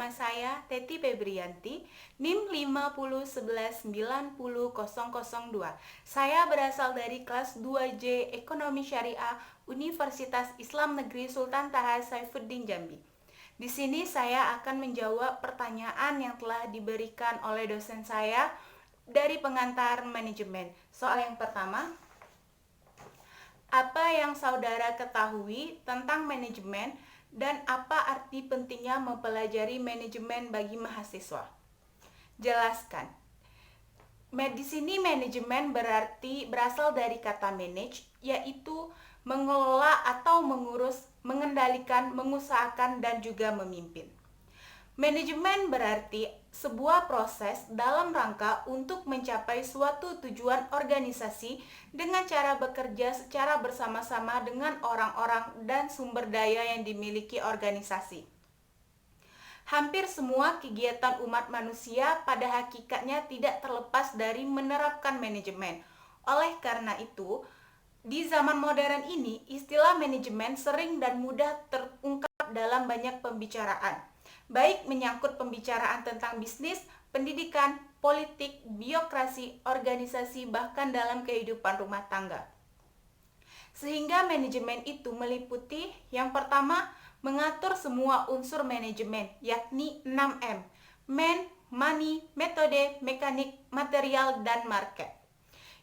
Nama saya Teti Febrianti, NIM 501190002. Saya berasal dari kelas 2J Ekonomi Syariah Universitas Islam Negeri Sultan Taha Saifuddin Jambi. Di sini saya akan menjawab pertanyaan yang telah diberikan oleh dosen saya dari pengantar manajemen. Soal yang pertama, apa yang saudara ketahui tentang manajemen dan apa arti pentingnya mempelajari manajemen bagi mahasiswa? Jelaskan. Di sini manajemen berasal dari kata manage, yaitu mengelola atau mengurus, mengendalikan, mengusahakan, dan juga memimpin. Manajemen berarti sebuah proses dalam rangka untuk mencapai suatu tujuan organisasi dengan cara bekerja secara bersama-sama dengan orang-orang dan sumber daya yang dimiliki organisasi. Hampir semua kegiatan umat manusia pada hakikatnya tidak terlepas dari menerapkan manajemen. Oleh karena itu, di zaman modern ini, istilah manajemen sering dan mudah terungkap dalam banyak pembicaraan, baik menyangkut pembicaraan tentang bisnis, pendidikan, politik, birokrasi, organisasi, bahkan dalam kehidupan rumah tangga. Sehingga manajemen itu meliputi yang pertama, mengatur semua unsur manajemen, yakni 6M: man, money, metode, mekanik, material, dan market.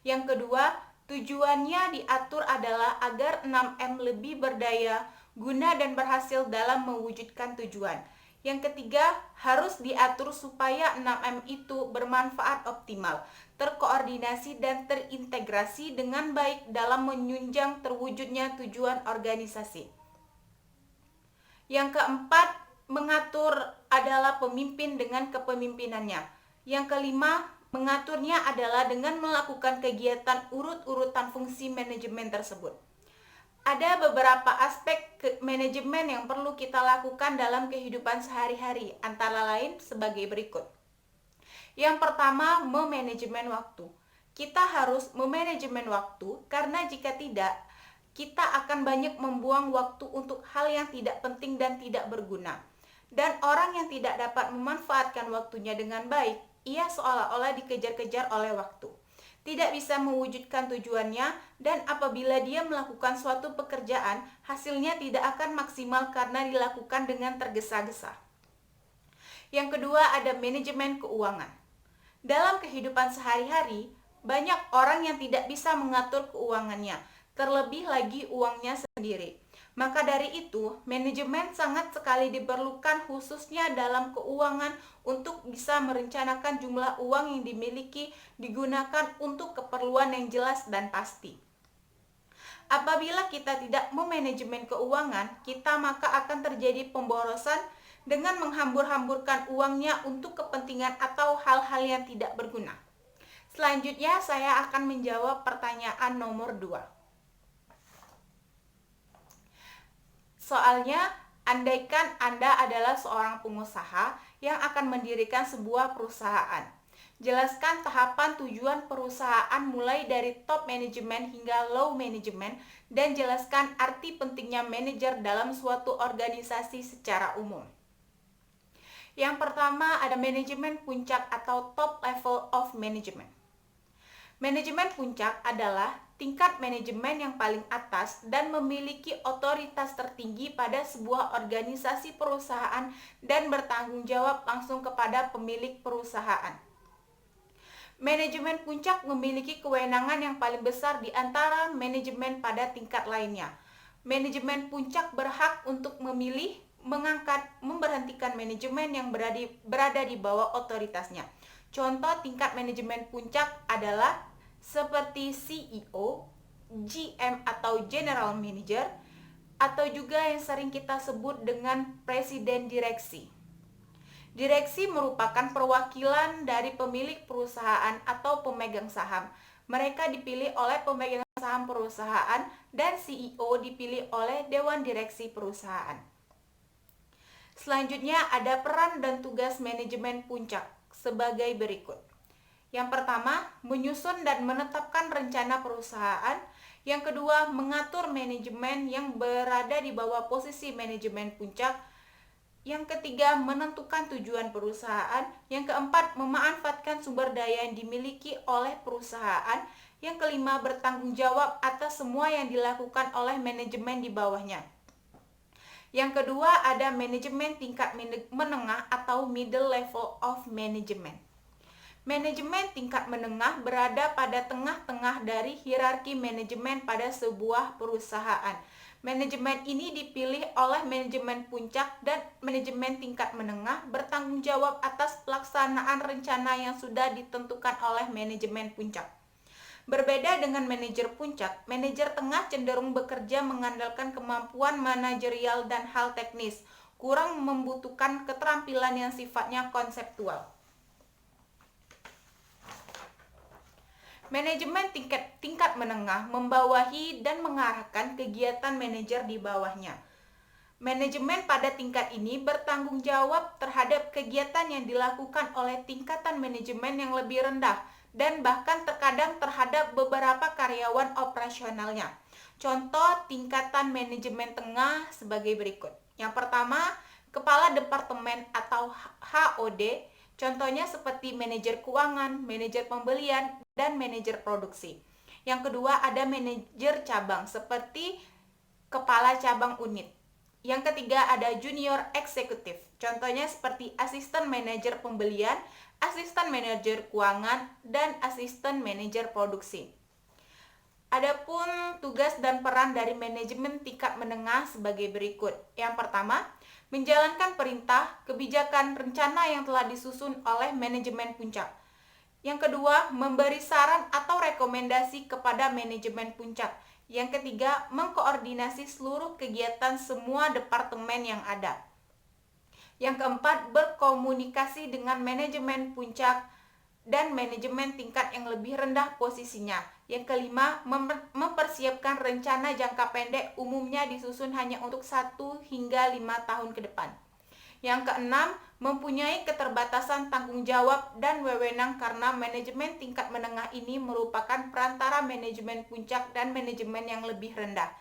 Yang kedua, tujuannya diatur adalah agar 6M lebih berdaya, guna, dan berhasil dalam mewujudkan tujuan. Yang ketiga, harus diatur supaya 6M itu bermanfaat optimal, terkoordinasi dan terintegrasi dengan baik dalam menunjang terwujudnya tujuan organisasi. Yang keempat, mengatur adalah pemimpin dengan kepemimpinannya. Yang kelima, mengaturnya adalah dengan melakukan kegiatan urut-urutan fungsi manajemen tersebut. Ada beberapa aspek manajemen yang perlu kita lakukan dalam kehidupan sehari-hari, antara lain sebagai berikut. Yang pertama, memanajemen waktu. Kita harus memanajemen waktu karena jika tidak, kita akan banyak membuang waktu untuk hal yang tidak penting dan tidak berguna. Dan orang yang tidak dapat memanfaatkan waktunya dengan baik, ia seolah-olah dikejar-kejar oleh waktu, tidak bisa mewujudkan tujuannya, dan apabila dia melakukan suatu pekerjaan, hasilnya tidak akan maksimal karena dilakukan dengan tergesa-gesa. Yang kedua, ada manajemen keuangan. Dalam kehidupan sehari-hari, banyak orang yang tidak bisa mengatur keuangannya, terlebih lagi uangnya sendiri. Maka dari itu, manajemen sangat sekali diperlukan khususnya dalam keuangan untuk bisa merencanakan jumlah uang yang dimiliki digunakan untuk keperluan yang jelas dan pasti. Apabila kita tidak memanajemen keuangan, kita maka akan terjadi pemborosan dengan menghambur-hamburkan uangnya untuk kepentingan atau hal-hal yang tidak berguna. Selanjutnya saya akan menjawab pertanyaan nomor 2. Soalnya, andaikan Anda adalah seorang pengusaha yang akan mendirikan sebuah perusahaan. Jelaskan tahapan tujuan perusahaan mulai dari top management hingga low management dan jelaskan arti pentingnya manajer dalam suatu organisasi secara umum. Yang pertama ada manajemen puncak atau top level of management. Manajemen puncak adalah tingkat manajemen yang paling atas dan memiliki otoritas tertinggi pada sebuah organisasi perusahaan dan bertanggung jawab langsung kepada pemilik perusahaan. Manajemen puncak memiliki kewenangan yang paling besar di antara manajemen pada tingkat lainnya. Manajemen puncak berhak untuk memilih, mengangkat, memberhentikan manajemen yang berada di bawah otoritasnya. Contoh tingkat manajemen puncak adalah seperti CEO, GM atau General Manager, atau juga yang sering kita sebut dengan Presiden Direksi. Direksi merupakan perwakilan dari pemilik perusahaan atau pemegang saham. Mereka dipilih oleh pemegang saham perusahaan dan CEO dipilih oleh Dewan Direksi perusahaan. Selanjutnya ada peran dan tugas manajemen puncak sebagai berikut. Yang pertama, menyusun dan menetapkan rencana perusahaan. Yang kedua, mengatur manajemen yang berada di bawah posisi manajemen puncak. Yang ketiga, menentukan tujuan perusahaan. Yang keempat, memanfaatkan sumber daya yang dimiliki oleh perusahaan. Yang kelima, bertanggung jawab atas semua yang dilakukan oleh manajemen di bawahnya. Yang kedua, ada manajemen tingkat menengah atau middle level of management. Manajemen tingkat menengah berada pada tengah-tengah dari hierarki manajemen pada sebuah perusahaan. Manajemen ini dipilih oleh manajemen puncak dan manajemen tingkat menengah bertanggung jawab atas pelaksanaan rencana yang sudah ditentukan oleh manajemen puncak. Berbeda dengan manajer puncak, manajer tengah cenderung bekerja mengandalkan kemampuan manajerial dan hal teknis, kurang membutuhkan keterampilan yang sifatnya konseptual. Manajemen tingkat menengah membawahi dan mengarahkan kegiatan manajer di bawahnya. Manajemen pada tingkat ini bertanggung jawab terhadap kegiatan yang dilakukan oleh tingkatan manajemen yang lebih rendah dan bahkan terkadang terhadap beberapa karyawan operasionalnya. Contoh tingkatan manajemen tengah sebagai berikut. Yang pertama, kepala departemen atau HOD. Contohnya seperti manajer keuangan, manajer pembelian, dan manajer produksi. Yang kedua, ada manajer cabang seperti kepala cabang unit. Yang ketiga, ada junior eksekutif. Contohnya seperti asisten manajer pembelian, asisten manajer keuangan, dan asisten manajer produksi. Adapun tugas dan peran dari manajemen tingkat menengah sebagai berikut. Yang pertama, menjalankan perintah, kebijakan, rencana yang telah disusun oleh manajemen puncak. Yang kedua, memberi saran atau rekomendasi kepada manajemen puncak. Yang ketiga, mengkoordinasi seluruh kegiatan semua departemen yang ada. Yang keempat, berkomunikasi dengan manajemen puncak dan manajemen tingkat yang lebih rendah posisinya. Yang kelima, mempersiapkan rencana jangka pendek umumnya disusun hanya untuk 1 hingga 5 tahun ke depan. Yang keenam, mempunyai keterbatasan tanggung jawab dan wewenang karena manajemen tingkat menengah ini merupakan perantara manajemen puncak dan manajemen yang lebih rendah.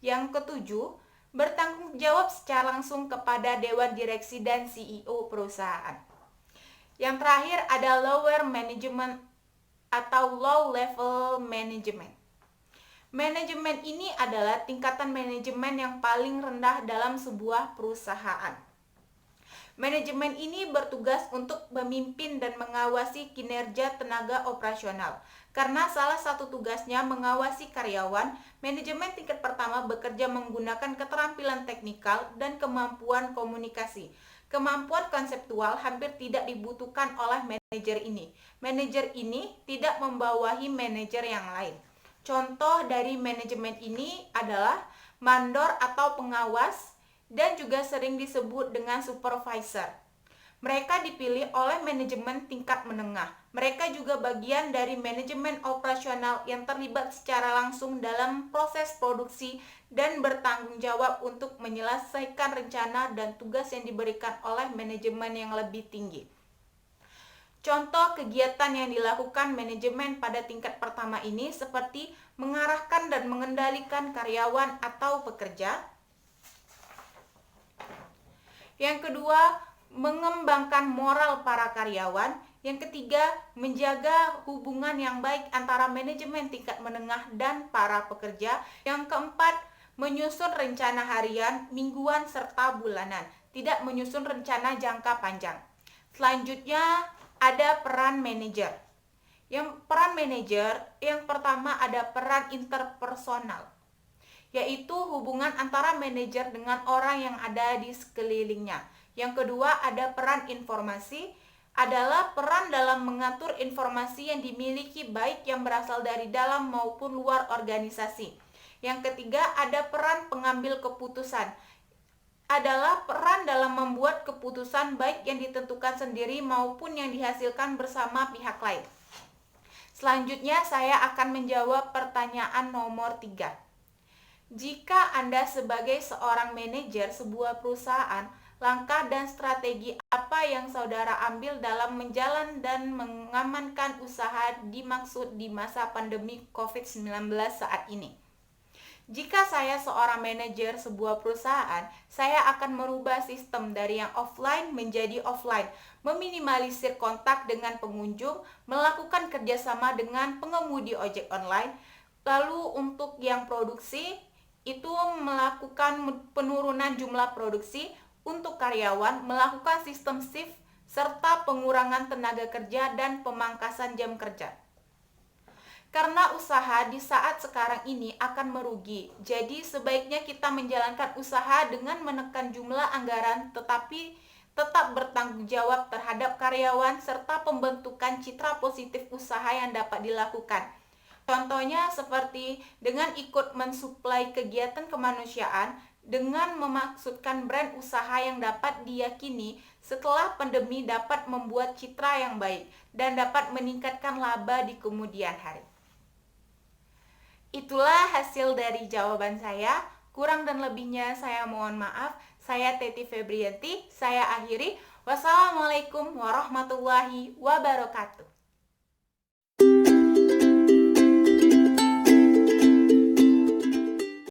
Yang ketujuh, bertanggung jawab secara langsung kepada dewan direksi dan CEO perusahaan. Yang terakhir ada lower management atau low level management. Manajemen ini adalah tingkatan manajemen yang paling rendah dalam sebuah perusahaan. Manajemen ini bertugas untuk memimpin dan mengawasi kinerja tenaga operasional. Karena salah satu tugasnya mengawasi karyawan, manajemen tingkat pertama bekerja menggunakan keterampilan teknikal dan kemampuan komunikasi. Kemampuan konseptual hampir tidak dibutuhkan oleh manajer ini. Manajer ini tidak membawahi manajer yang lain. Contoh dari manajemen ini adalah mandor atau pengawas dan juga sering disebut dengan supervisor. Mereka dipilih oleh manajemen tingkat menengah. Mereka juga bagian dari manajemen operasional yang terlibat secara langsung dalam proses produksi dan bertanggung jawab untuk menyelesaikan rencana dan tugas yang diberikan oleh manajemen yang lebih tinggi. Contoh kegiatan yang dilakukan manajemen pada tingkat pertama ini seperti mengarahkan dan mengendalikan karyawan atau pekerja. Yang kedua, mengembangkan moral para karyawan. Yang ketiga, menjaga hubungan yang baik antara manajemen tingkat menengah dan para pekerja. Yang keempat, menyusun rencana harian, mingguan, serta bulanan. Tidak menyusun rencana jangka panjang. Selanjutnya, ada peran manajer. Yang peran manajer, yang pertama ada peran interpersonal, yaitu hubungan antara manajer dengan orang yang ada di sekelilingnya. Yang kedua ada peran informasi, adalah peran dalam mengatur informasi yang dimiliki baik yang berasal dari dalam maupun luar organisasi. Yang ketiga ada peran pengambil keputusan, adalah peran dalam membuat keputusan baik yang ditentukan sendiri maupun yang dihasilkan bersama pihak lain. Selanjutnya saya akan menjawab pertanyaan nomor 3. Jika Anda sebagai seorang manajer sebuah perusahaan, langkah dan strategi apa yang saudara ambil dalam menjalan dan mengamankan usaha dimaksud di masa pandemi COVID-19 saat ini? Jika saya seorang manajer sebuah perusahaan, saya akan merubah sistem dari yang offline menjadi offline, meminimalisir kontak dengan pengunjung, melakukan kerjasama dengan pengemudi ojek online. Lalu untuk yang produksi, itu melakukan penurunan jumlah produksi, untuk karyawan melakukan sistem shift, serta pengurangan tenaga kerja dan pemangkasan jam kerja. Karena usaha di saat sekarang ini akan merugi, jadi sebaiknya kita menjalankan usaha dengan menekan jumlah anggaran tetapi tetap bertanggung jawab terhadap karyawan serta pembentukan citra positif usaha yang dapat dilakukan. Contohnya seperti dengan ikut mensuplai kegiatan kemanusiaan dengan memaksudkan brand usaha yang dapat diyakini setelah pandemi dapat membuat citra yang baik dan dapat meningkatkan laba di kemudian hari. Itulah hasil dari jawaban saya. Kurang dan lebihnya saya mohon maaf. Saya Teti Febrianti. Saya akhiri. Wassalamualaikum warahmatullahi wabarakatuh.